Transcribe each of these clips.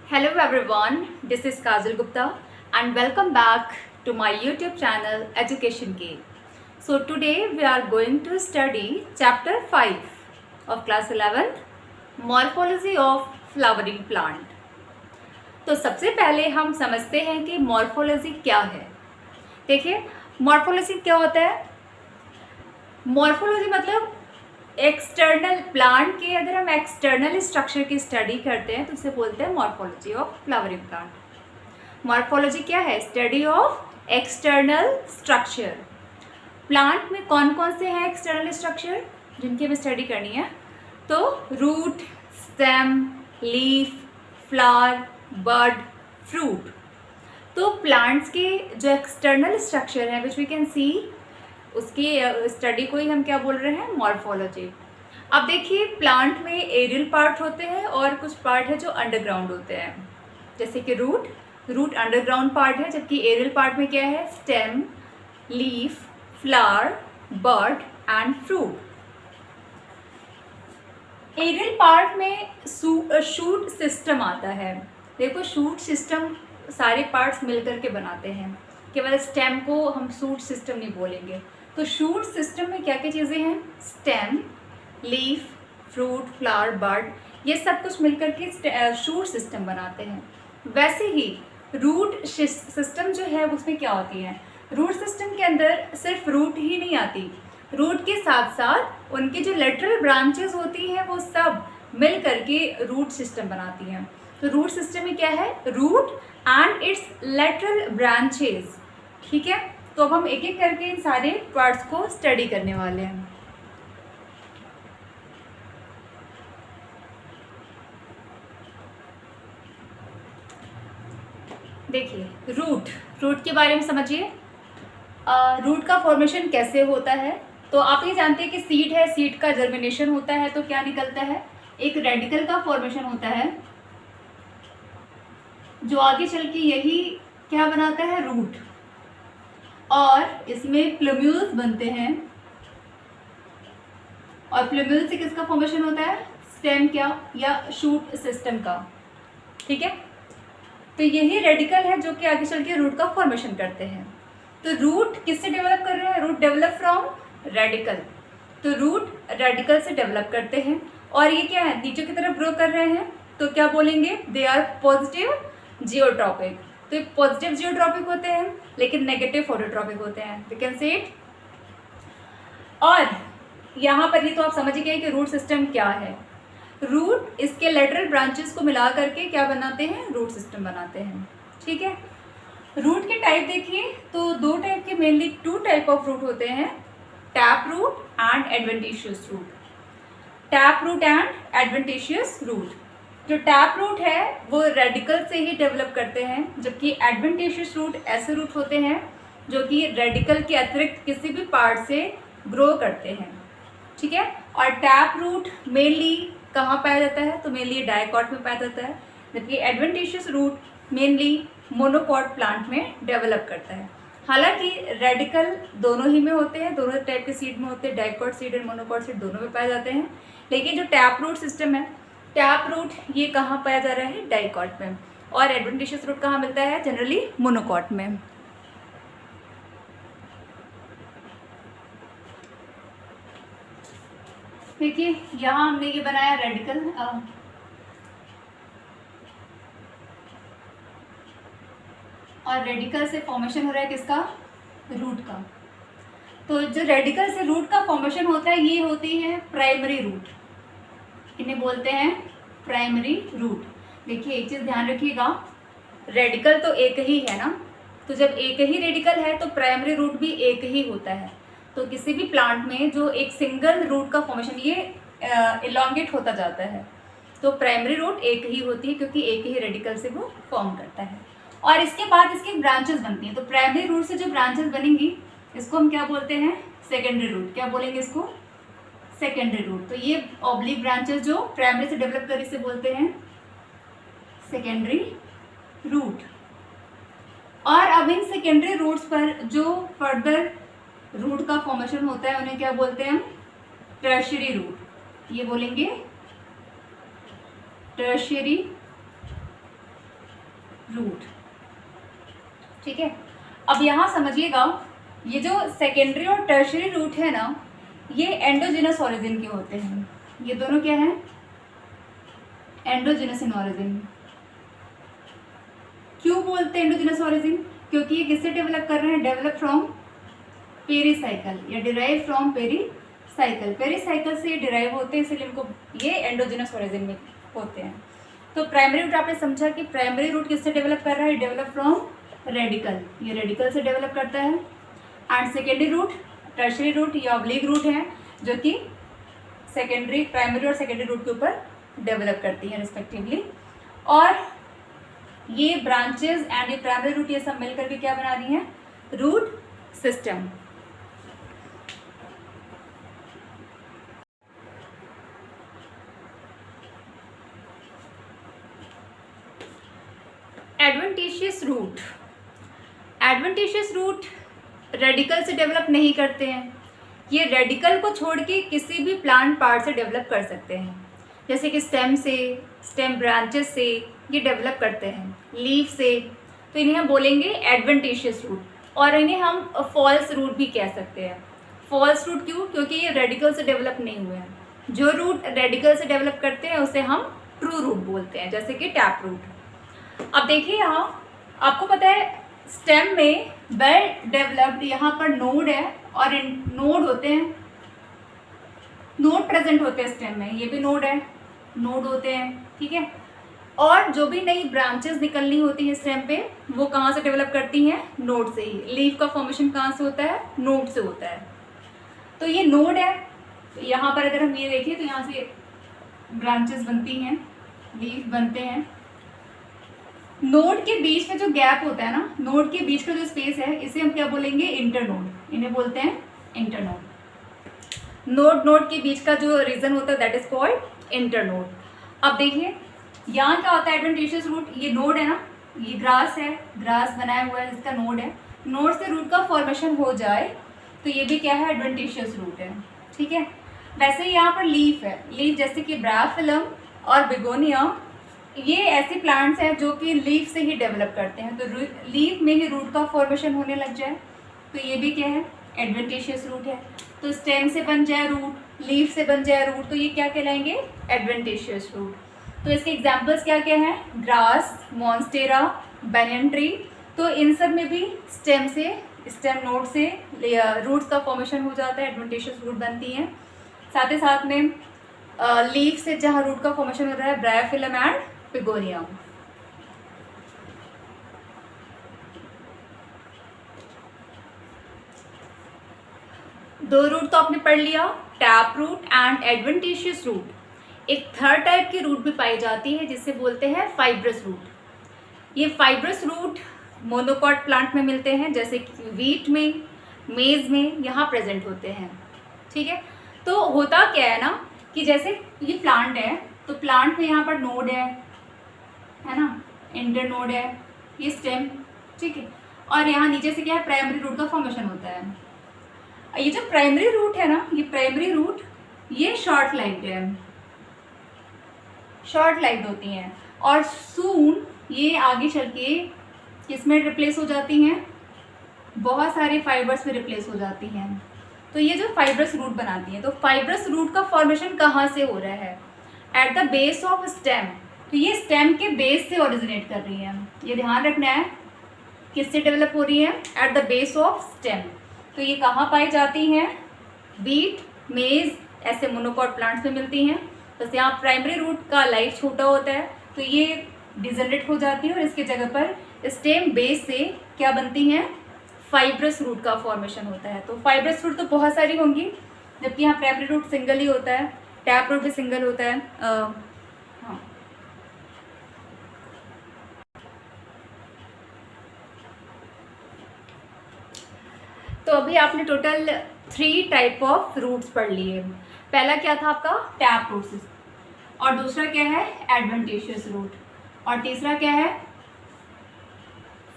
Hello everyone, this is Kajal Gupta and welcome back to my YouTube channel Education Key. So today we are going to study chapter 5 of class 11th Morphology of Flowering Plant. तो सबसे पहले हम समझते हैं कि morphology क्या है। देखिए मॉर्फोलॉजी क्या होता है। मॉर्फोलॉजी मतलब एक्सटर्नल प्लांट के अगर हम एक्सटर्नल स्ट्रक्चर की स्टडी करते हैं तो उसे बोलते हैं morphology of flowering plant. Morphology क्या है? Study of external structure. Plant में कौन कौन से हैं एक्सटर्नल स्ट्रक्चर जिनकी हमें स्टडी करनी है? तो रूट, स्टेम, लीफ, फ्लावर, बड, फ्रूट। तो प्लांट्स के जो एक्सटर्नल स्ट्रक्चर है विच वी कैन सी, उसकी स्टडी को ही हम क्या बोल रहे हैं? मॉर्फोलॉजी। अब देखिए प्लांट में एरियल पार्ट होते हैं और कुछ पार्ट है जो अंडरग्राउंड होते हैं, जैसे कि रूट अंडरग्राउंड पार्ट है, जबकि एरियल पार्ट में क्या है? Stem, leaf, flower, bud and fruit. Aerial part में शूट सिस्टम आता है। देखो शूट सिस्टम सारे पार्ट्स मिलकर के बनाते हैं, केवल स्टेम को हम शूट सिस्टम नहीं बोलेंगे। तो शूट सिस्टम में क्या क्या चीज़ें हैं? स्टेम, लीफ, फ्रूट, फ्लावर, बड, ये सब कुछ मिलकर के शूट सिस्टम बनाते हैं। वैसे ही रूट सिस्टम जो है उसमें क्या होती है? रूट सिस्टम के अंदर सिर्फ रूट ही नहीं आती, रूट के साथ साथ उनकी जो लेटरल ब्रांचेस होती हैं वो सब मिल करके रूट सिस्टम बनाती हैं। तो रूट सिस्टम में क्या है? Root and its lateral branches. ठीक है, तो अब हम एक एक करके इन सारे पार्ट्स को स्टडी करने वाले हैं। देखिए रूट के बारे में समझिए। रूट का फॉर्मेशन कैसे होता है? तो आप ये जानते हैं कि सीड है, सीड का जर्मिनेशन होता है तो क्या निकलता है? एक रेडिकल का फॉर्मेशन होता है जो आगे चल के यही क्या बनाता है? रूट। और इसमें प्लूम्यूल्स बनते हैं और प्लूम्यूल से किसका फॉर्मेशन होता है? स्टेम क्या या शूट सिस्टम का। ठीक है, तो यही रेडिकल है जो कि आगे चल के रूट का फॉर्मेशन करते हैं। तो रूट किससे डेवलप कर रहे हैं? Root develop from radical. तो रूट रेडिकल से डेवलप करते हैं और ये क्या है? नीचे की तरफ ग्रो कर रहे हैं तो क्या बोलेंगे? They are positive geotropic. तो ये पॉजिटिव जियोट्रॉपिक होते हैं लेकिन नेगेटिव फोटोट्रॉपिक होते हैं। We can say it. और यहाँ पर ये तो आप समझ ही गए कि रूट सिस्टम क्या है। रूट इसके लेटरल ब्रांचेस को मिला करके क्या बनाते हैं? रूट सिस्टम बनाते हैं। ठीक है, रूट के टाइप देखिए तो दो टाइप के, mainly two type of root होते हैं, tap root and adventitious root. Tap root and adventitious root. जो टैप रूट है वो रेडिकल से ही डेवलप करते हैं, जबकि एडवेंटिशियस रूट ऐसे रूट होते हैं जो कि रेडिकल के अतिरिक्त किसी भी पार्ट से ग्रो करते हैं। ठीक है, और टैप रूट मेनली कहाँ पाया जाता है? तो मेनली डाइकॉट में पाया जाता है, जबकि adventitious root mainly monocot plant में डेवलप करता है। हालांकि रेडिकल दोनों ही में होते हैं, दोनों टाइप के सीड में होते हैं, डाइकॉट सीड और मोनोकॉट सीड दोनों में पाए जाते हैं। लेकिन जो टैप रूट सिस्टम है, टैप रूट ये कहाँ पाया जा रहा है? डाइकॉट में। और एडवेंटिशियस रूट कहाँ मिलता है? जनरली मोनोकॉट में। देखिए यहाँ हमने ये बनाया रेडिकल, और रेडिकल से फॉर्मेशन हो रहा है किसका? रूट का। तो जो रेडिकल से रूट का फॉर्मेशन होता है ये होती है प्राइमरी रूट, इन्हें बोलते हैं प्राइमरी रूट। देखिए एक चीज़ ध्यान रखिएगा, रेडिकल तो एक ही है ना, तो जब एक ही रेडिकल है तो प्राइमरी रूट भी एक ही होता है। तो किसी भी प्लांट में जो एक सिंगल रूट का फॉर्मेशन ये इलॉन्गेट होता जाता है, तो प्राइमरी रूट एक ही होती है क्योंकि एक ही रेडिकल से वो फॉर्म करता है। और इसके बाद इसकी ब्रांचेस बनती हैं। तो प्राइमरी रूट से जो ब्रांचेस बनेंगी इसको हम क्या बोलते हैं? Secondary root. क्या बोलेंगे इसको? Secondary root. तो ये ऑब्लिक ब्रांचेस जो प्राइमरी से डेवलप कर इसे बोलते हैं सेकेंडरी रूट। और अब इन सेकेंडरी रूट्स पर जो फर्दर रूट का फॉर्मेशन होता है उन्हें क्या बोलते हैं? Tertiary root. ये बोलेंगे टर्शियरी रूट। ठीक है, अब यहाँ समझिएगा, ये जो सेकेंडरी और टर्शियरी रूट है ना, ये एंडोजिनस ऑरिजिन के होते हैं। ये दोनों क्या हैं? एंडोजिनस इन ऑरिजिन। क्यों बोलते हैं एंडोजिनस ऑरिजिन? क्योंकि ये किससे डेवलप कर रहे हैं? डेवलप फ्रॉम पेरीसाइकिल या डिराइव फ्रॉम पेरीसाइकिल। पेरीसाइकिल से ये डिराइव होते हैं, इसलिए इनको ये एंडोजिनस ऑरिजिन में होते हैं। तो प्राइमरी रूट आपने समझा कि प्राइमरी रूट किससे डेवलप कर रहा है? डेवलप फ्रॉम रेडिकल, ये रेडिकल से डेवलप करता है। And secondary root, tertiary root या ऑब्लिक रूट है, जो कि सेकेंडरी, प्राइमरी और सेकेंडरी रूट के ऊपर डेवलप करती है रिस्पेक्टिवली। और ये ब्रांचेस एंड ये प्राइमरी रूट ये सब मिलकर के क्या बना रही हैं? Root system. Adventitious root, adventitious root radical से डेवलप नहीं करते हैं। ये रेडिकल को छोड़ के किसी भी प्लांट पार्ट से डेवलप कर सकते हैं, जैसे कि स्टेम से, स्टेम ब्रांचेस से ये डेवलप करते हैं, लीफ से। तो इन्हें हम बोलेंगे एडवेंटिशियस रूट, और इन्हें हम फॉल्स रूट भी कह सकते हैं। फॉल्स रूट क्यों? क्योंकि ये रेडिकल से डेवलप नहीं हुए हैं। जो रूट रेडिकल से डेवलप करते हैं उसे हम ट्रू रूट बोलते हैं, जैसे कि टैप रूट। अब देखिए यहाँ आपको पता है स्टेम में वेल डेवलप्ड यहाँ पर नोड है, और नोड होते हैं, नोड प्रेजेंट होते हैं स्टेम में, ये भी नोड है, नोड होते हैं। ठीक है, और जो भी नई ब्रांचेस निकलनी होती है स्टेम पे, वो कहाँ से डेवलप करती हैं? नोड से ही। लीफ का फॉर्मेशन कहाँ से होता है? नोड से होता है। तो ये नोड है, तो यहाँ पर अगर हम ये देखें तो यहाँ से ब्रांचेस बनती हैं, लीफ बनते हैं। नोड के बीच में जो गैप होता है ना, नोड के बीच का जो स्पेस है, इसे हम क्या बोलेंगे? इंटरनोड। इन्हें बोलते हैं इंटरनोड। नोड नोड के बीच का जो रीजन होता है दैट इज कॉल्ड इंटरनोड। अब देखिए यहाँ क्या होता है? एडवेंटिशियस रूट, ये नोड है ना, ये ग्रास है, ग्रास बनाया हुआ है जिसका नोड है। नोड से रूट का फॉर्मेशन हो जाए तो ये भी क्या है? एडवेंटिशियस रूट है। ठीक है, वैसे ही यहाँ पर लीफ है, लीफ जैसे कि ब्रायोफिलम और बिगोनिया, ये ऐसे प्लांट्स हैं जो कि लीफ से ही डेवलप करते हैं। तो लीफ में ही रूट का फॉर्मेशन होने लग जाए तो ये भी क्या है? एडवेंटिशियस रूट है। तो स्टेम से बन जाए रूट, लीफ से बन जाए रूट, तो ये क्या कहलाएंगे? Adventitious root. तो इसके एग्जाम्पल्स क्या क्या हैं? Grass, monstera, banyan tree. तो इन सब में भी स्टेम से, स्टेम नोड से रूट्स का फॉर्मेशन हो जाता है, एडवेंटिशियस रूट बनती हैं। साथ ही साथ में लीफ से जहाँ रूट का फॉर्मेशन होता है, ब्रायोफिलम एंड बिगोनिया। दो रूट तो आपने पढ़ लिया, tap root and adventitious root. एक थर्ड टाइप की रूट भी पाई जाती है जिसे बोलते हैं फाइब्रस रूट। ये फाइब्रस रूट मोनोकॉट प्लांट में मिलते हैं, जैसे कि वीट में, मेज में यहाँ प्रेजेंट होते हैं। ठीक है, तो होता क्या है ना कि जैसे ये प्लांट है, तो प्लांट में यहाँ पर नोड है ना, इंटर नोड है, ये स्टेम। ठीक है, और यहाँ नीचे से क्या है? प्राइमरी रूट का फॉर्मेशन होता है। ये जो प्राइमरी रूट है ना, ये प्राइमरी रूट ये शॉर्ट लाइव्ड है, शॉर्ट लाइव्ड होती हैं, और सून ये आगे चल के किसमें रिप्लेस हो जाती हैं? बहुत सारे फाइबर्स में रिप्लेस हो जाती हैं। तो ये जो फाइब्रस रूट बनाती हैं, तो फाइब्रस रूट का फॉर्मेशन कहाँ से हो रहा है? At the base of stem. तो ये स्टेम के बेस से ओरिजिनेट कर रही है, ये ध्यान रखना है। किससे डेवलप हो रही है? At the base of stem. तो ये कहाँ पाई जाती हैं? बीट, मेज, ऐसे मोनोकॉट प्लांट्स में मिलती हैं। बस यहाँ प्राइमरी रूट का लाइफ छोटा होता है, तो ये डिजनरेट हो जाती है, और इसके जगह पर स्टेम बेस से क्या बनती हैं? फाइब्रस रूट का फॉर्मेशन होता है। तो फाइब्रस रूट तो बहुत सारी होंगी, जबकि यहाँ प्राइमरी रूट सिंगल ही होता है, टैप रूट भी सिंगल होता है। हाँ, तो अभी आपने टोटल 3 टाइप ऑफ रूट्स पढ़ लिए। पहला क्या था आपका? टैप रूट्स, और दूसरा क्या है? एडवेंटिशियस रूट, और तीसरा क्या है?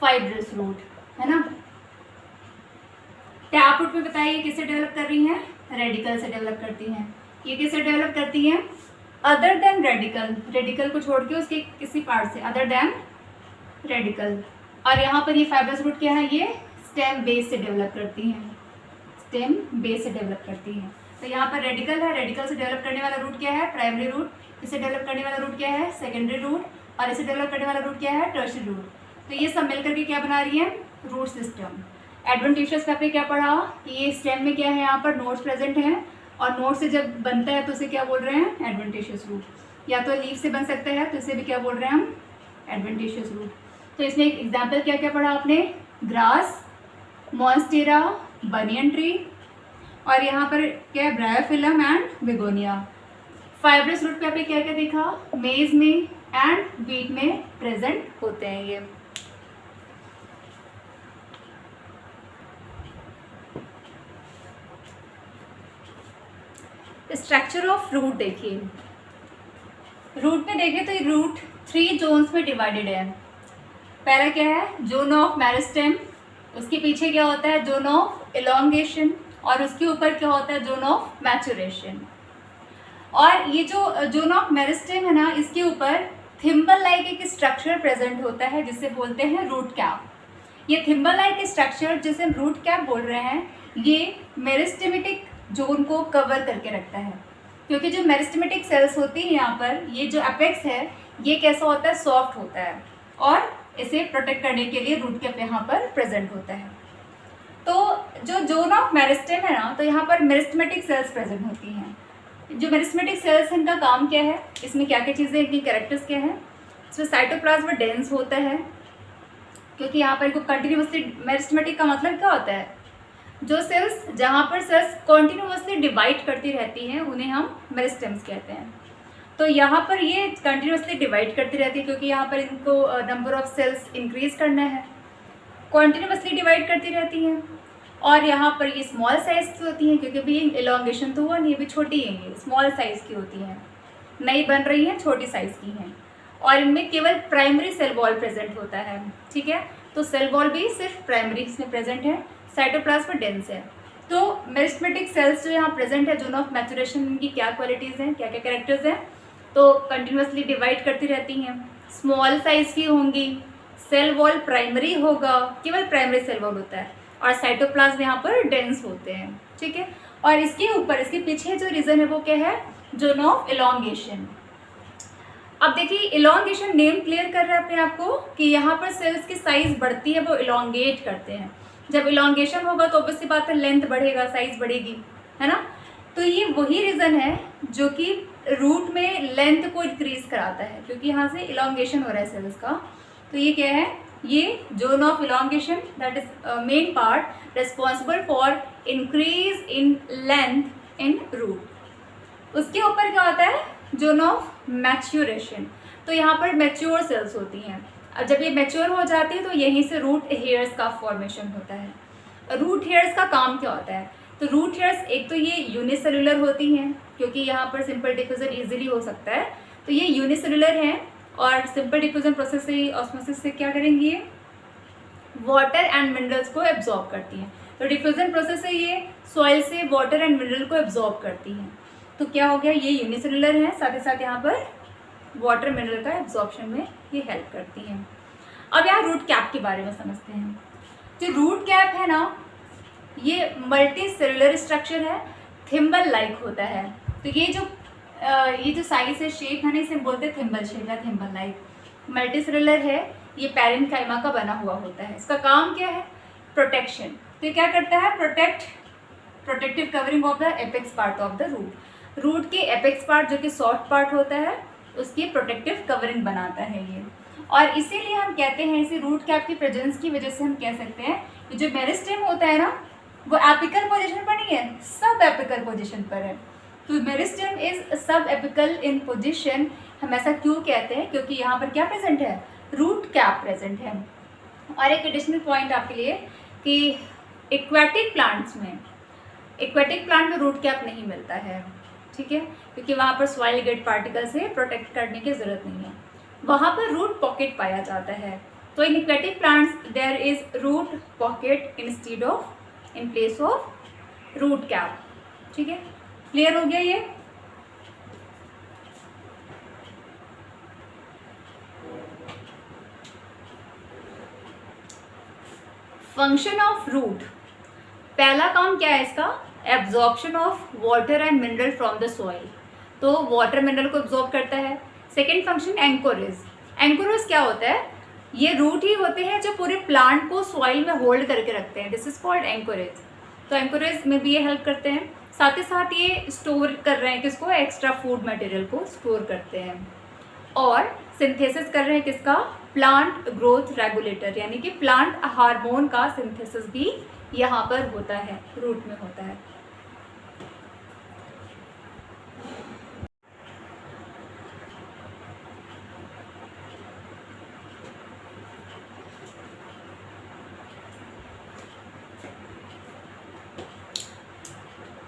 फाइब्रस रूट, है ना। टैप रूट में बताइए किससे डेवलप कर रही हैं? रेडिकल से डेवलप करती हैं। ये किससे डेवलप करती हैं? अदर देन रेडिकल, रेडिकल को छोड़ के उसके किसी पार्ट से, अदर देन रेडिकल। और यहाँ पर ये फाइब्रस रूट क्या है, ये स्टेम बेस से डेवलप करती हैं, स्टेम बेस से डेवलप करती हैं। तो यहाँ पर रेडिकल है, रेडिकल से डेवलप करने वाला रूट क्या है, प्राइमरी रूट। इसे डेवलप करने वाला रूट क्या है, सेकेंडरी रूट। और इसे डेवलप करने वाला रूट क्या है, टर्शियरी रूट। तो ये सब मिलकर के क्या बना रही है, रूट सिस्टम। एडवेंटिशियस में आपने क्या पढ़ा कि ये स्टेम में क्या है, यहाँ पर नोड्स प्रेजेंट हैं, और नोड से जब बनता है तो उसे क्या बोल रहे हैं, एडवेंटिशियस रूट। या तो लीफ से बन सकता है तो इसे भी क्या बोल रहे हैं हम, एडवेंटिशियस रूट। तो इसमें एक एग्जाम्पल क्या क्या पढ़ा आपने, ग्रास, मॉन्स्टेरा, बनियन ट्री, और यहाँ पर क्या है, bryophyllum and begonia. Fibrous root पे आपने क्या क्या देखा, मेज में एंड वीट में प्रेजेंट होते हैं ये। स्ट्रक्चर ऑफ रूट देखिए, रूट में देखें तो रूट 3 जोन्स में डिवाइडेड है। पहला क्या है, जोन ऑफ मेरिस्टेम, उसके पीछे क्या होता है, जोन ऑफ इलोंगेशन, और उसके ऊपर क्या होता है, जोन ऑफ मैचुरेशन। और ये जो जोन ऑफ मेरिस्टेम है ना, इसके ऊपर थिम्बल लाइक एक स्ट्रक्चर प्रेजेंट होता है जिसे बोलते हैं रूट कैप। ये थिम्बल लाइक स्ट्रक्चर जिसे हम रूट कैप बोल रहे हैं, ये मेरिस्टेमेटिक जोन को कवर करके रखता है। क्योंकि जो मेरिस्टेमेटिक सेल्स होती हैं यहाँ पर, ये जो अपेक्स है ये कैसा होता है, सॉफ्ट होता है, और इसे प्रोटेक्ट करने के लिए रूट कैप यहाँ पर प्रेजेंट होता है। तो जो जोन ऑफ मेरिस्टेम है ना, तो यहाँ पर मेरिस्टेमेटिक सेल्स प्रेजेंट होती हैं। जो मेरिस्टेमेटिक सेल्स हैं, इनका काम क्या है, इसमें क्या क्या चीज़ें, इनकी कैरेक्टर्स क्या है। इसमें साइटोप्लाज्म डेंस होता है, क्योंकि यहाँ पर इनको कंटिन्यूसली, मेरिस्टेमेटिक का मतलब क्या होता है, जो सेल्स, जहाँ पर सेल्स कॉन्टिन्यूसली डिवाइड करती रहती हैं उन्हें हम मेरिस्टेम्स कहते हैं। तो यहाँ पर ये कंटिन्यूसली डिवाइड करती रहती है, क्योंकि यहाँ पर इनको नंबर ऑफ सेल्स इंक्रीज करना है, कॉन्टिन्यूसली डिवाइड करती रहती हैं। और यहाँ पर ये स्मॉल साइज़ की होती हैं, क्योंकि भी इलॉन्गेशन तो हुआ नहीं, अभी छोटी हैं, ये स्मॉल साइज़ की होती हैं, नई बन रही हैं, छोटी साइज़ की हैं। और इनमें केवल प्राइमरी सेल वॉल प्रेजेंट होता है, ठीक है। तो सेल वॉल भी सिर्फ प्राइमरी इसमें प्रेजेंट है, साइटोप्लाज्म डेंस है। तो मेरिस्टेमेटिक सेल्स जो यहाँ प्रेजेंट है, जोन ऑफ मैचुरेशन, इनकी क्या क्वालिटीज़ हैं, क्या क्या कैरेक्टर्स हैं, तो कंटिन्यूसली डिवाइड करती रहती हैं, स्मॉल साइज़ की होंगी, सेल वॉल प्राइमरी होगा, केवल प्राइमरी सेल वॉल होता है, और साइटोप्लाज्म यहाँ पर डेंस होते हैं, ठीक है। और इसके ऊपर, इसके पीछे जो रीज़न है वो क्या है, जोन ऑफ इलॉन्गेशन। अब देखिए, इलॉन्गेशन नेम क्लियर कर रहा है अपने आप को कि यहाँ पर सेल्स की साइज़ बढ़ती है, वो इलॉन्गेट करते हैं। जब इलॉन्गेशन होगा तो ऑब्वियसली बात है, लेंथ बढ़ेगा, साइज़ बढ़ेगी, है ना। तो ये वही रीज़न है जो कि रूट में लेंथ को इंक्रीज कराता है, क्योंकि यहाँ से इलॉन्गेशन हो रहा है सेल्स का। तो ये क्या है, ये zone of elongation, that is main part responsible for increase in length in root. उसके ऊपर क्या होता है, जोन ऑफ मैच्योरेशन। तो यहाँ पर मैच्योर सेल्स होती हैं। अब जब ये मैच्योर हो जाती है तो यहीं से रूट हेयर्स का फॉर्मेशन होता है। रूट हेयर्स का काम क्या होता है, तो रूट हेयर्स एक तो ये यूनिसेलुलर होती हैं, क्योंकि यहाँ पर सिंपल डिफ्यूजन इजीली हो सकता है, तो ये यूनिसेलुलर हैं, और सिंपल डिफ्यूजन प्रोसेस से, ऑस्मोसिस से क्या करेंगी, ये वाटर एंड मिनरल्स को एब्जॉर्ब करती हैं। तो डिफ्यूजन प्रोसेस से ये सॉइल से वाटर एंड मिनरल को एब्जॉर्ब करती हैं। तो क्या हो गया, ये यूनिसेलुलर है, साथ ही साथ यहाँ पर वाटर मिनरल का एब्जॉर्प्शन में ये हेल्प करती हैं। अब यहाँ रूट कैप के बारे में समझते हैं। जो रूट कैप है ना, ये मल्टी सेलुलर स्ट्रक्चर है, थिम्बल लाइक होता है। तो ये जो साइज है, शेप है ना, इसे बोलते हैं थिम्बल शेप या थिम्बल लाइक। मल्टी सेलुलर है, ये पैरेन्काइमा का बना हुआ होता है। इसका काम क्या है, प्रोटेक्शन। तो ये क्या करता है, protective covering of the apex part of the root. Root के एपेक्स पार्ट जो कि सॉफ्ट पार्ट होता है, उसकी प्रोटेक्टिव कवरिंग बनाता है ये। और इसीलिए हम कहते हैं, इसी रूट कैप की प्रेजेंस की वजह से हम कह सकते हैं कि जो मेरिस्टेम होता है ना, वो एपिकल पोजीशन पर नहीं है, सब एपिकल पोजीशन पर है। तो मेरिस्टेम इज सब एपिकल इन पोजीशन। हम ऐसा क्यों कहते हैं, क्योंकि यहाँ पर क्या प्रेजेंट है, रूट कैप प्रेजेंट है। और एक एडिशनल पॉइंट आपके लिए कि एक्वेटिक प्लांट्स में रूट कैप नहीं मिलता है, ठीक है, क्योंकि वहाँ पर सॉइल गेट पार्टिकल से प्रोटेक्ट करने की ज़रूरत नहीं है, वहाँ पर रूट पॉकेट पाया जाता है। तो in aquatic plants there is root pocket in place of root cap, ठीक है। क्लियर हो गया ये। फंक्शन ऑफ रूट, पहला काम क्या है इसका, absorption of water and mineral from the soil, तो वाटर मिनरल को एब्जॉर्ब करता है। सेकेंड फंक्शन एंकोरेज, एंकोरेज क्या होता है, ये रूट ही होते हैं जो पूरे प्लांट को सॉइल में होल्ड करके रखते हैं, दिस इज कॉल्ड एंकोरेज। तो एंकोरेज में भी ये हेल्प करते हैं, साथ ही साथ ये स्टोर कर रहे हैं किसको, एक्स्ट्रा फूड मटेरियल को स्टोर करते हैं। और सिंथेसिस कर रहे हैं किसका, प्लांट ग्रोथ रेगुलेटर, यानी कि प्लांट हार्मोन का सिंथेसिस भी यहाँ पर होता है, रूट में होता है।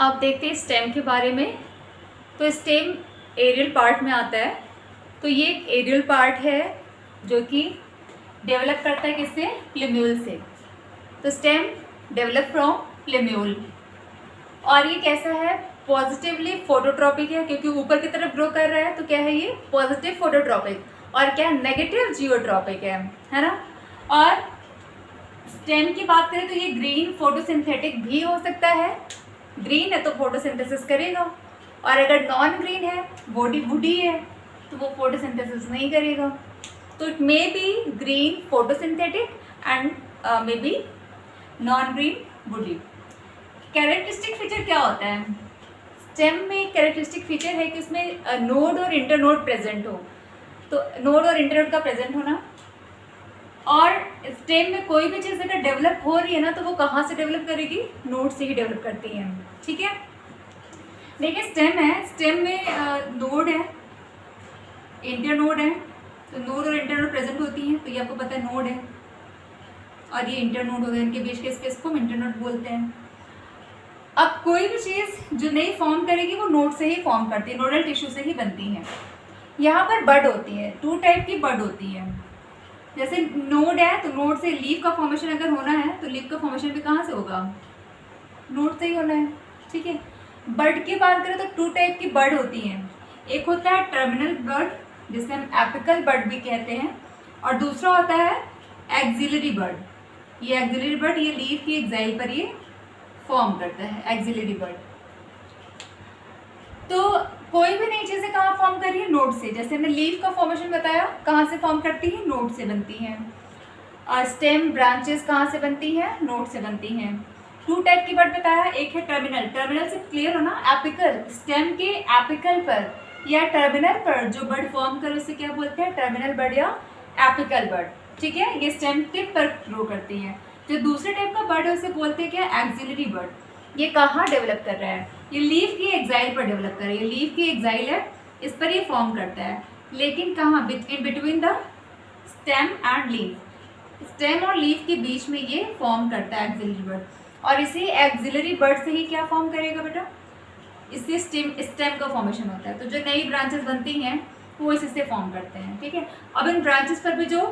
अब देखते हैं स्टेम के बारे में। तो स्टेम एरियल पार्ट में आता है, तो ये एक एरियल पार्ट है जो कि डेवलप करता है किससे, प्लूम्यूल से। तो स्टेम डेवलप फ्रॉम प्लूम्यूल, और ये कैसा है, पॉजिटिवली फोटोट्रॉपिक है, क्योंकि ऊपर की तरफ ग्रो कर रहा है, तो क्या है ये पॉजिटिव फोटोट्रॉपिक, और क्या नेगेटिव जियोट्रॉपिक है ना। और स्टेम की बात करें तो ये ग्रीन फोटोसिंथेटिक भी हो सकता है, ग्रीन है तो फोटोसिंथेसिस करेगा, और अगर नॉन ग्रीन है, बॉडी वुडी है, तो वो फोटोसिंथेसिस नहीं करेगा। तो it may be green photosynthetic and may be non green woody. Characteristic feature क्या होता है, स्टेम में कैरेक्टरिस्टिक फीचर है कि उसमें नोड और इंटरनोड प्रेजेंट हो, तो नोड और इंटरनोड का प्रेजेंट होना। और स्टेम में कोई भी चीज़ अगर डेवलप हो रही है ना, तो वो कहाँ से डेवलप करेगी, नोड से ही डेवलप करती है, ठीक है। देखिए स्टेम है, स्टेम में नोड है, इंटरनोड है, तो नोड और इंटरनोड प्रेजेंट होती हैं, तो ये आपको पता है नोड है और ये इंटरनोड होगा, इनके बीच के स्पेस को हम इंटरनोड बोलते हैं। अब कोई भी चीज़ जो नई फॉर्म करेगी वो नोड से ही फॉर्म करती है, नोडल टिश्यू से ही बनती है। यहाँ पर बड होती है, 2 टाइप की बड होती है। जैसे नोड है तो नोड से लीफ का फॉर्मेशन अगर होना है तो लीफ का फॉर्मेशन भी कहाँ से होगा, नोड से ही होना है, ठीक है। बड की बात करें तो 2 टाइप की बड होती हैं, एक होता है टर्मिनल बड जिसे हम एपिकल बड भी कहते हैं, और दूसरा होता है एक्सिलरी बड। ये एक्सिलरी बड ये लीफ की एक्साइल पर ये फॉर्म करता है, एक्सिलरी बड। तो कोई भी नई चीज़ें कहाँ फॉर्म कर रही है, नोड से। जैसे हमने लीफ का फॉर्मेशन बताया, कहाँ से फॉर्म करती है, नोड से बनती हैं। और स्टेम ब्रांचेस कहाँ से बनती हैं, नोड से बनती हैं। 2 टाइप की बड बताया, एक है टर्मिनल, टर्मिनल से क्लियर हो ना, एपिकल, स्टेम के एपिकल पर या टर्मिनल पर जो बड फॉर्म करे उसे क्या बोलते हैं, टर्मिनल बड या एपिकल बड, ठीक है। ये स्टेम टिप पर ग्रो करती है। जो दूसरे टाइप का बड है उसे बोलते हैं क्या, एक्सिलरी बड। ये कहाँ डेवलप कर रहा है, ये लीफ की एक्साइल पर डेवलप कर रही है, लीफ की एक्साइल है, इस पर ये फॉर्म करता है, लेकिन कहाँ, in between the stem and leaf, stem और लीफ के बीच में ये फॉर्म करता है एक्सिलरी बड। और इसी एक्सिलरी बड से ही क्या फॉर्म करेगा बेटा, इससे स्टेम का फॉर्मेशन होता है। तो जो नई ब्रांचेस बनती हैं वो इससे फॉर्म करते हैं, ठीक है। अब इन ब्रांचेस पर भी जो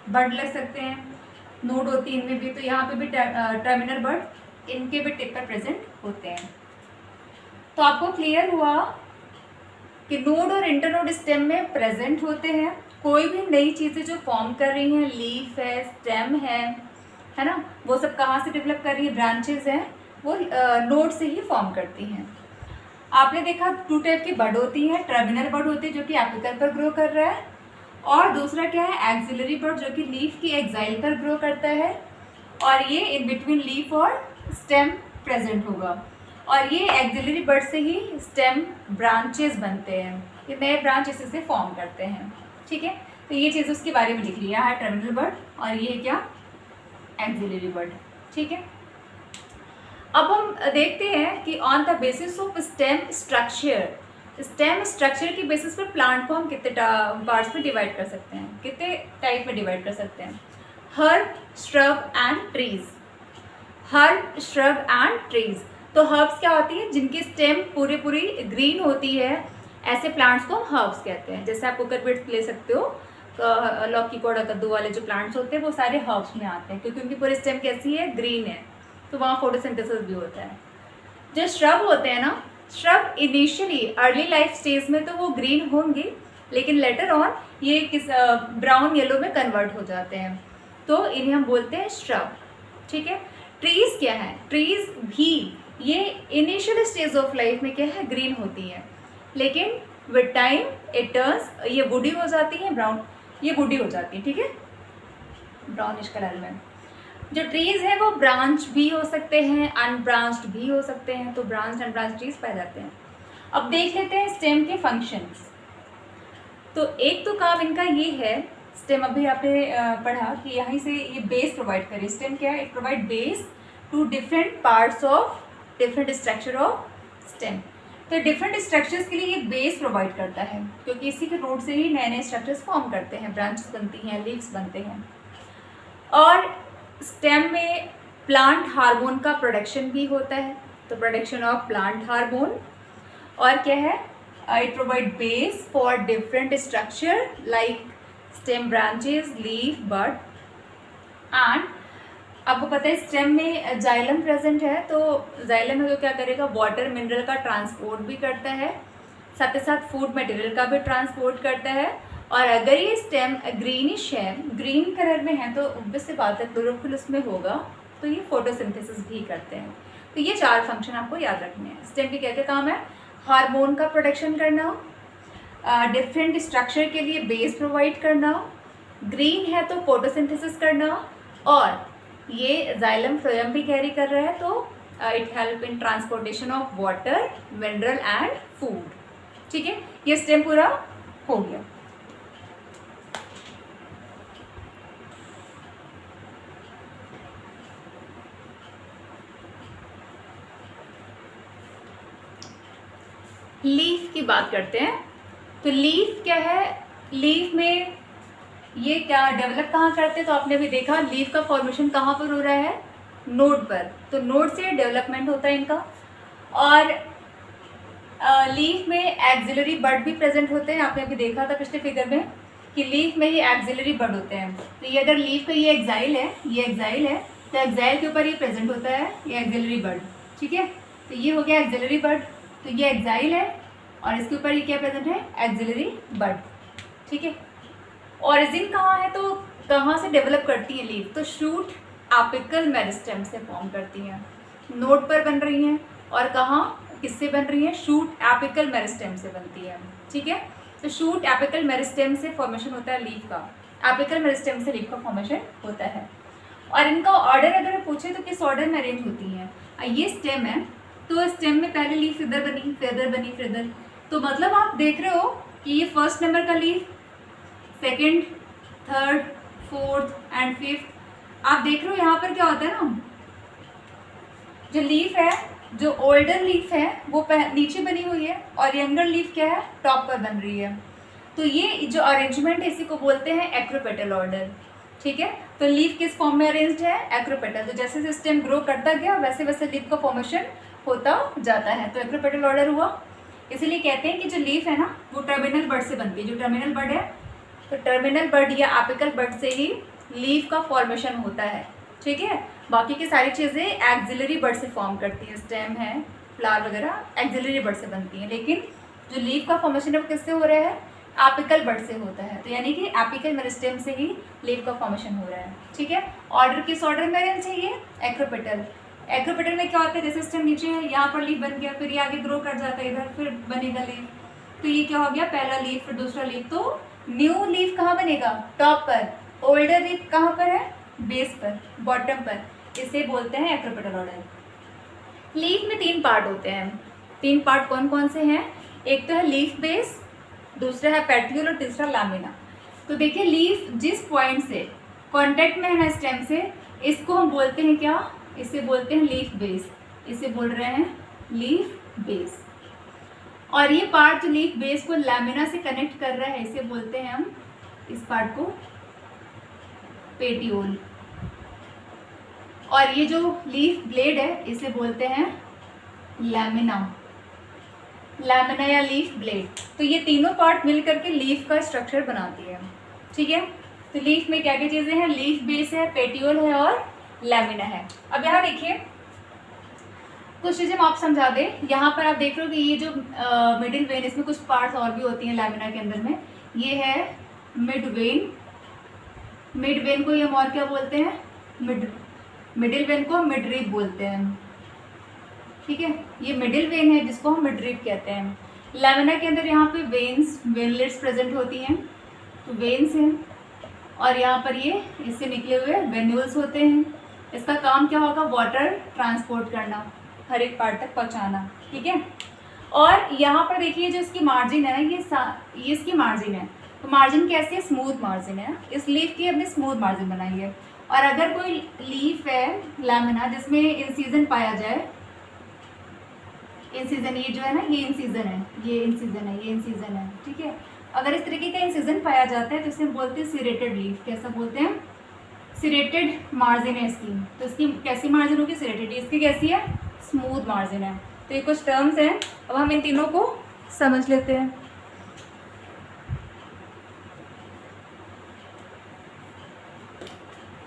बड लग सकते हैं, नोड होती है इनमें भी, तो यहाँ पे भी टर्मिनल बड इनके भी टिप पर प्रेजेंट होते हैं। तो आपको क्लियर हुआ कि नोड और इंटरनोड स्टेम में प्रेजेंट होते हैं। कोई भी नई चीज़ें जो फॉर्म कर रही हैं, लीफ है, स्टेम है ना, वो सब कहाँ से डेवलप कर रही है, ब्रांचेज हैं, वो नोड से ही फॉर्म करती हैं। आपने देखा 2 टाइप की बड होती हैं, टर्मिनल बड होती है जो कि एपिकल पर ग्रो कर रहा है, और दूसरा क्या है, एक्सिलरी बड जो कि लीफ की एक्साइल पर ग्रो करता है, और ये इन बिटवीन लीफ और स्टेम प्रेजेंट होगा। और ये एक्सिलरी बड से ही स्टेम ब्रांचेस बनते हैं, ये नए ब्रांच इससे फॉर्म करते हैं, ठीक है। तो ये चीज़ उसके बारे में लिख लिया है, टर्मिनल बड, और ये क्या, एक्सिलरी बड, ठीक है। अब हम देखते हैं कि on the basis of stem structure, stem structure की बेसिस पर प्लांट को हम कितने पार्ट्स में डिवाइड कर सकते हैं, कितने टाइप में डिवाइड कर सकते हैं। Herb, shrub and trees, herb, shrub and trees. तो हर्ब्स क्या होती है, जिनकी स्टेम पूरी ग्रीन होती है, ऐसे प्लांट्स को हर्ब्स कहते हैं। जैसे आप कुकुरबिट्स ले सकते हो, लौकी, कोड़ा, कद्दू वाले जो प्लांट्स होते हैं वो सारे हर्ब्स में आते हैं, क्योंकि उनकी पूरी स्टेम कैसी है, ग्रीन है, तो वहाँ फोटोसिंथेसिस भी होता है। जो श्रब होते हैं ना, shrub initially early life stage में तो वो ग्रीन होंगे, लेकिन लेटर ऑन ये किस ब्राउन येलो में कन्वर्ट हो जाते हैं, तो इन्हें हम बोलते हैं श्रब। ठीक है। ट्रीज क्या है, ट्रीज भी ये इनिशियल स्टेज ऑफ लाइफ में क्या है, ग्रीन होती है, लेकिन विद टाइम इट टर्न्स, ये वुडी हो जाती है, ब्राउन, ये वुडी हो जाती है, ठीक है, ब्राउनिश कलर में। जो ट्रीज है वो ब्रांच भी हो सकते हैं, अनब्रांच्ड भी हो सकते हैं, तो ब्रांच अनब्रांच ट्रीज पाए जाते हैं। अब देख लेते हैं स्टेम के फंक्शंस। तो एक तो काम इनका ये है, स्टेम अभी आपने पढ़ा कि यहाँ से ये बेस प्रोवाइड करे। स्टेम क्या है, it provide base to different parts of different structure of stem. तो डिफरेंट स्ट्रक्चर्स के लिए ये बेस प्रोवाइड करता है, क्योंकि इसी के रूट से ही नए नए स्ट्रक्चर्स फॉर्म करते हैं, ब्रांचेस बनती हैं, लीव्स बनते हैं। और स्टेम में प्लांट हार्मोन का प्रोडक्शन भी होता है, तो प्रोडक्शन ऑफ प्लांट हार्मोन। और क्या है, it provide base for different structure like stem branches, leaf, bud. And आपको पता है स्टेम में जाइलम प्रेजेंट है, तो जाइलम है तो क्या करेगा, वाटर मिनरल का ट्रांसपोर्ट भी करता है, साथ ही साथ फूड मटेरियल का भी ट्रांसपोर्ट करता है। और अगर ये स्टेम ग्रीनिश है, ग्रीन कलर में है, तो ऑब्वियस सी बात है क्लोरोफिल उसमें होगा, तो ये फोटोसिंथेसिस भी करते हैं। तो ये 4 फंक्शन आपको याद रखने हैं। स्टेम के क्या क्या काम है, हार्मोन का प्रोडक्शन करना, डिफरेंट स्ट्रक्चर के लिए बेस प्रोवाइड करना, ग्रीन है तो फोटोसिंथेसिस करना, और ये जाइलम फ्लोएम भी कैरी कर रहा है, तो it help in transportation of water, mineral and food. ठीक है, ये स्टेम पूरा हो गया। लीफ की बात करते हैं। तो लीफ क्या है, लीफ में ये क्या डेवलप कहाँ करते हैं, तो आपने भी देखा लीफ का फॉर्मेशन कहाँ पर हो रहा है, नोड पर। तो नोड से डेवलपमेंट होता है इनका। और लीफ में एक्सिलरी बड भी प्रेजेंट होते हैं, आपने अभी देखा था पिछले फिगर में कि लीफ में ये एक्सिलरी बड होते हैं। तो ये अगर लीफ का ये एक्साइल है, ये एक्साइल है, तो एक्साइल के ऊपर ये प्रेजेंट होता है ये एक्सिलरी बड। ठीक है, तो ये हो गया एक्सिलरी बड, तो ये एक्साइल है और इसके ऊपर ये क्या प्रेजेंट है, एक्सिलरी बड। ठीक है, ओरिजिन कहाँ है, तो कहाँ से डेवलप करती है लीफ, तो शूट एपिकल मेरिस्टेम से फॉर्म करती हैं, नोड पर बन रही हैं। और कहाँ किससे बन रही है, शूट एपिकल मेरिस्टेम से बनती है। ठीक है, तो शूट एपिकल मेरिस्टेम से फॉर्मेशन होता है लीफ का, एपिकल मेरिस्टेम से लीफ का फॉर्मेशन होता है। और इनका ऑर्डर अगर पूछे तो किस ऑर्डर में अरेंज होती हैं, ये स्टेम है, तो स्टेम में पहले लीफ इधर बनी, फिर इधर बनी, फिर इधर। तो मतलब आप देख रहे हो कि ये फर्स्ट नंबर का leaf, second, third, fourth and fifth. आप देख रहे हो यहाँ पर क्या होता है ना, जो लीफ है, जो ओल्डर लीफ है वो नीचे बनी हुई है, और यंगर लीफ क्या है, टॉप पर बन रही है। तो ये जो अरेंजमेंट है इसी को बोलते हैं एक्रोपेटल ऑर्डर। ठीक है, तो लीफ किस फॉर्म में अरेंज्ड है, एक्रोपेटल। तो जैसे जैसे स्टेम ग्रो करता गया वैसे वैसे लीफ का फॉर्मेशन होता जाता है, तो एक्रोपेटल ऑर्डर हुआ। इसीलिए कहते हैं कि जो लीफ है ना वो टर्मिनल बड से बनती है। जो टर्मिनल बड है, तो टर्मिनल बड या एपिकल बड से ही लीफ का फॉर्मेशन होता है। ठीक है, बाकी की सारी चीज़ें एक्सिलरी बड से फॉर्म करती हैं, स्टेम है, फ्लावर वगैरह एक्सिलरी बड से बनती हैं, लेकिन जो लीफ का फॉर्मेशन है वो किससे हो रहा है, एपिकल बड से होता है। तो यानी कि एपिकल मेरिस्टेम से ही लीफ का फॉर्मेशन हो रहा है। ठीक है, ऑर्डर किस ऑर्डर में अरेंज है, ये एक्रोपेटल। एक्रोपेटल में क्या होता है, जैसे स्टेम नीचे है, यहाँ पर लीफ बन गया, फिर ये आगे ग्रो कर जाता है, इधर फिर बनेगा लीफ। तो ये क्या हो गया, पहला लीफ फिर दूसरा लीफ। तो न्यू लीफ कहाँ बनेगा, टॉप पर, ओल्डर लीफ कहाँ पर है, बेस पर, बॉटम पर। इसे बोलते हैं एक्रोपेटल ऑर्डर। लीफ में 3 पार्ट होते हैं। 3 पार्ट कौन कौन से हैं, एक तो है लीफ बेस, दूसरा है पेट्यूल और तीसरा लैमिना। तो देखिए लीफ जिस पॉइंट से कांटेक्ट में है ना स्टेम से, इसको हम बोलते हैं क्या, इसे बोलते हैं लीफ बेस, इसे बोल रहे हैं लीफ बेस। और ये पार्ट जो लीफ बेस को लैमिना से कनेक्ट कर रहा है, इसे बोलते हैं हम, इस पार्ट को पेटियोल। और ये जो लीफ ब्लेड है इसे बोलते हैं लैमिना, लैमिना या लीफ ब्लेड। तो ये तीनों पार्ट मिल करके लीफ का स्ट्रक्चर बनाती है। ठीक है, तो लीफ में क्या क्या चीज़ें हैं, लीफ बेस है, पेटियोल है और लैमिना है। अब यहाँ देखिए कुछ चीज़ें हम आप समझा दें। यहाँ पर आप देख रहे हो कि ये जो मिडिल वेन, इसमें कुछ पार्ट्स और भी होती हैं लैमिना के अंदर में। ये है मिड वेन, मिड वेन को ही हम और क्या बोलते हैं, मिडिल वेन को मिडरीफ बोलते हैं, ठीक है। ये मिडिल वेन है जिसको हम मिडरीफ कहते हैं। लैमिना के अंदर यहाँ पे वेन्स, वेनलेट्स प्रेजेंट होती हैं, तो वेन्स हैं, और यहाँ पर ये इससे निकले हुए वेन्यूल्स होते हैं। इसका काम क्या होगा, वाटर ट्रांसपोर्ट करना, हर एक पार्ट तक पहुँचाना, ठीक है। और यहाँ पर देखिए जो इसकी मार्जिन है ना, ये इसकी मार्जिन है। तो मार्जिन कैसी है, स्मूथ मार्जिन है। इस लीफ की हमने स्मूथ मार्जिन बनाई है। और अगर कोई लीफ है लैमिना जिसमें इंसीजन पाया जाए, इंसीजन ये जो है ना, ये इंसीजन है, ये इंसीजन है, ये इंसीजन है, ठीक है। अगर इस तरीके का इंसीजन पाया जाता है तो इसे बोलते हैं सिरेटेड लीफ। कैसा बोलते हैं, सिरेटेड मार्जिन है इसकी। तो इसकी कैसी मार्जिन होगी, सिरेटेड। इसकी कैसी है, स्मूथ मार्जिन है। तो ये कुछ टर्म्स हैं, अब हम इन तीनों को समझ लेते हैं।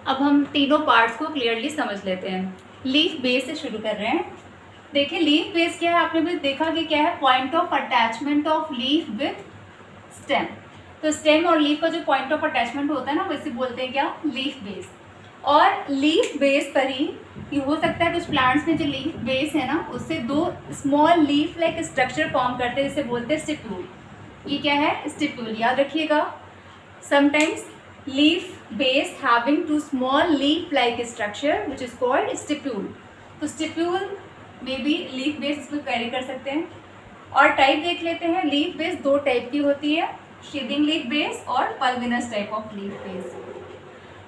अब हम तीनों पार्ट्स को क्लियरली समझ लेते हैं। लीफ बेस से शुरू कर रहे हैं। देखिए लीफ बेस क्या है, आपने भी देखा कि क्या है, point of attachment of leaf with stem. तो स्टेम और लीफ का जो पॉइंट ऑफ अटैचमेंट होता है ना, वैसे बोलते हैं क्या, लीफ बेस। और लीफ बेस पर ही ये हो सकता है कुछ प्लांट्स में जो लीफ बेस है ना, उससे दो small leaf like structure form करते हैं, जिसे बोलते हैं स्टिप्यूल। ये क्या है, स्टिप्यूल, याद रखिएगा। Sometimes leaf base having two small leaf like structure which is called stipule. तो स्टिप्यूल में भी लीफ बेस इसको कैरी कर सकते हैं। और टाइप देख लेते हैं। लीफ बेस दो टाइप की होती है, शीदिंग लीफ बेस और pulvinus type of leaf base.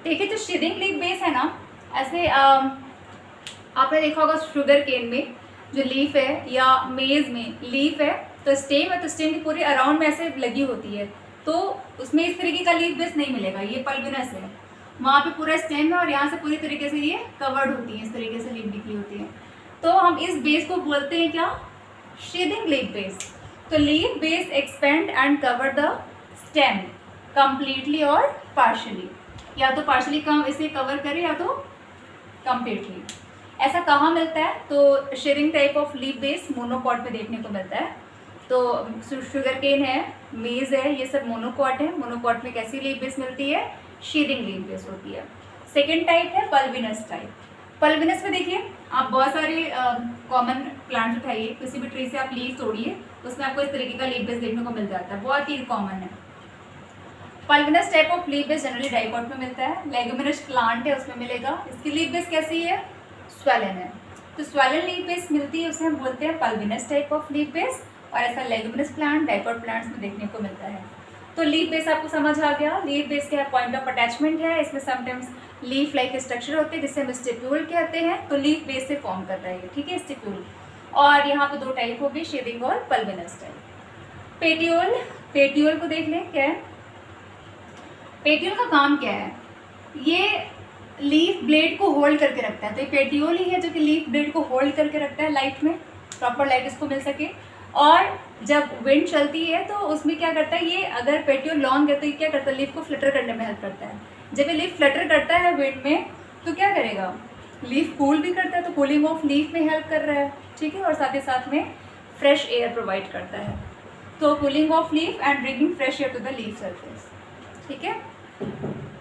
देखिए जो शीदिंग लीफ बेस है ना, ऐसे आपने देखा होगा शुगर केन में जो लीफ है या मेज में लीफ है, तो स्टेम है, तो स्टेम की पूरी अराउंड में ऐसे लगी होती है, तो उसमें इस तरीके का लीफ बेस नहीं मिलेगा। ये पल्विनस है, वहाँ पे पूरा स्टेम है और यहाँ से पूरी तरीके से ये कवर्ड होती है, इस तरीके से लीफ निकली होती है। तो हम इस बेस को बोलते हैं क्या, शीदिंग लीफ बेस। तो leaf base expand and cover the stem completely और पार्शियली, या तो पार्शियली इसे कवर करे या तो कंप्लीटली। ऐसा कहाँ मिलता है, तो sheathing type of leaf base monocot में देखने को मिलता है। तो शुगर केन है, मेज है, ये सब मोनोकॉट है। मोनोकॉट में कैसी लीफ बेस मिलती है, शीदिंग लीफ बेस होती है। सेकेंड टाइप है पल्विनस टाइप। पल्विनस में देखिए आप बहुत सारे कॉमन प्लांट्स उठाइए, किसी भी ट्री से आप लीफ तोड़िए, उसमें आपको इस तरीके का लीफ बेस देखने को मिल जाता है, बहुत ही कॉमन है। Pulvinus type of leaf base generally dicot में मिलता है। लेगुमिनस प्लांट है उसमें मिलेगा। इसकी लीफ बेस कैसी है, स्वेलन है। तो स्वेलन लीफ बेस मिलती है, उसे हम बोलते हैं pulvinus type of leaf base. और ऐसा लेगुमिनस प्लांट डाइकॉट प्लांट्स में देखने को मिलता है। तो लीफ बेस आपको समझ आ गया। लीफ बेस क्या है, पॉइंट ऑफ अटैचमेंट है। इसमें समटाइम्स लीफ लाइक स्ट्रक्चर होते हैं जिससे हम स्टिप्यूल कहते हैं। तो लीफ बेस से फॉर्म करता है, ठीक है, स्टिप्यूल। और यहाँ पे दो टाइप होगी, शीदिंग और पल्विनस टाइप। पेटियोल, पेटियोल को देख लें क्या है। पेटियोल का काम क्या है, ये लीफ ब्लेड को होल्ड करके रखता है। तो ये पेटियोल ही है जो कि लीफ ब्लेड को होल्ड करके रखता है लाइट में, प्रॉपर लाइट इसको मिल सके। और जब विंड चलती है तो उसमें क्या करता है, ये अगर पेटियोल लॉन्ग है तो ये क्या करता है, लीफ को फ्लटर करने में हेल्प करता है। जब ये लीफ फ्लटर करता है विंड में तो क्या करेगा, लीफ कूल भी करता है, तो कूलिंग ऑफ लीफ में हेल्प कर रहा है, ठीक है। और साथ ही साथ में फ्रेश एयर प्रोवाइड करता है। तो cooling of leaf and bringing fresh air to the leaf surface, ठीक है।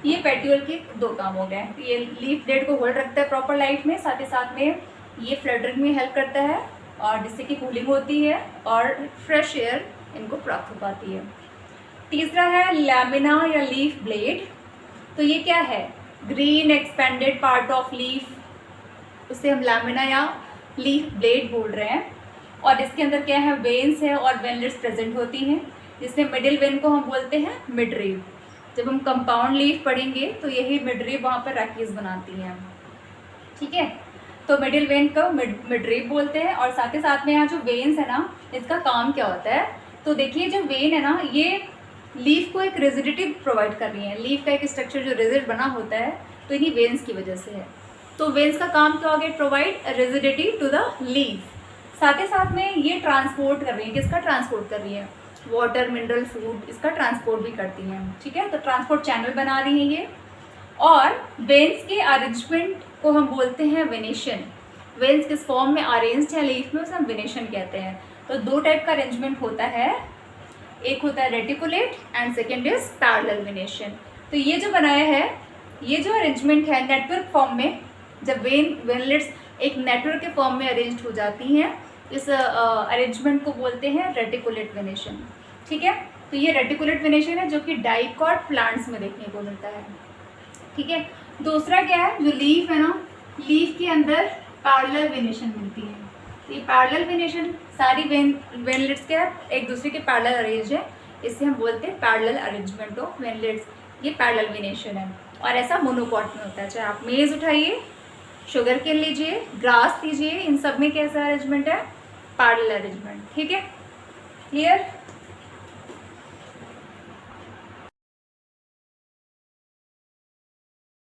ये पेटियोल के दो काम हो गए। ये लीफ ब्लेड को होल्ड रखता है प्रॉपर लाइट में, साथ ही साथ में ये फ्लटरिंग में हेल्प करता है, और जिससे कि कूलिंग होती है और फ्रेश एयर इनको प्राप्त हो पाती है। तीसरा है लैमिना या लीफ ब्लेड। तो ये क्या है, green expanded part of leaf, उसे हम लैमिना या लीफ ब्लेड बोल रहे हैं। और इसके अंदर क्या है, वेन्स है और वेनलेट्स प्रेजेंट होती हैं, जिसमें मिडिल वेन को हम बोलते हैं मिडरीव। जब हम कंपाउंड लीफ पढ़ेंगे तो यही मिडरीव वहाँ पर रैकीज बनाती हैं, ठीक है। तो मिडिल वेन को मिडरीव बोलते हैं। और साथ ही साथ में यहाँ जो वेन्स है ना, इसका काम क्या होता है, तो देखिए जो वेन है ना, ये लीफ को एक रिजिडिटी प्रोवाइड कर रही है। लीफ का एक स्ट्रक्चर जो रिजिड बना होता है तो इन्हीं वेन्स की वजह से है। तो वेन्स का काम क्या हो गया, provide rigidity to the leaf. साथ ही साथ में ये ट्रांसपोर्ट कर रही है, किसका ट्रांसपोर्ट कर रही है, वाटर, मिनरल, फूड, इसका ट्रांसपोर्ट भी करती हैं, ठीक है। तो ट्रांसपोर्ट चैनल बना रही हैं ये। और वेन्स के अरेंजमेंट को हम बोलते हैं वेनेशन। वेन्स किस फॉर्म में अरेंज्ड है लीफ में, उसे हम वेनेशन कहते हैं। तो दो टाइप का अरेंजमेंट होता है, एक होता है reticulate and second is parallel venation. तो ये जो बनाया है, ये जो अरेंजमेंट है नेटवर्क फॉर्म में, जब वेनलेट्स एक नेटवर्क के फॉर्म में अरेंज हो जाती हैं, इस अरेंजमेंट को बोलते हैं रेटिकुलेट वेनेशन। ठीक है, तो ये रेटिकुलेट वेनेशन है जो कि डाइकॉट प्लांट्स में देखने को मिलता है। ठीक है, दूसरा क्या है, जो लीफ है ना, लीफ के अंदर पैरेलल वेनेशन मिलती है। तो ये पैरेलल वेनेशन सारी वेनलेट्स के एक दूसरे के पैरेलल अरेंज है, इससे हम बोलते हैं पैरेलल अरेंजमेंट ऑफ वेनलेट्स। ये पैरेलल वेनेशन है और ऐसा मोनोकॉट में होता है। चाहे आप मेज उठाइए, शुगर केन लीजिए, ग्रास लीजिए, इन सब में कैसा अरेंजमेंट है, पैरेलल अरेंजमेंट। ठीक है, क्लियर।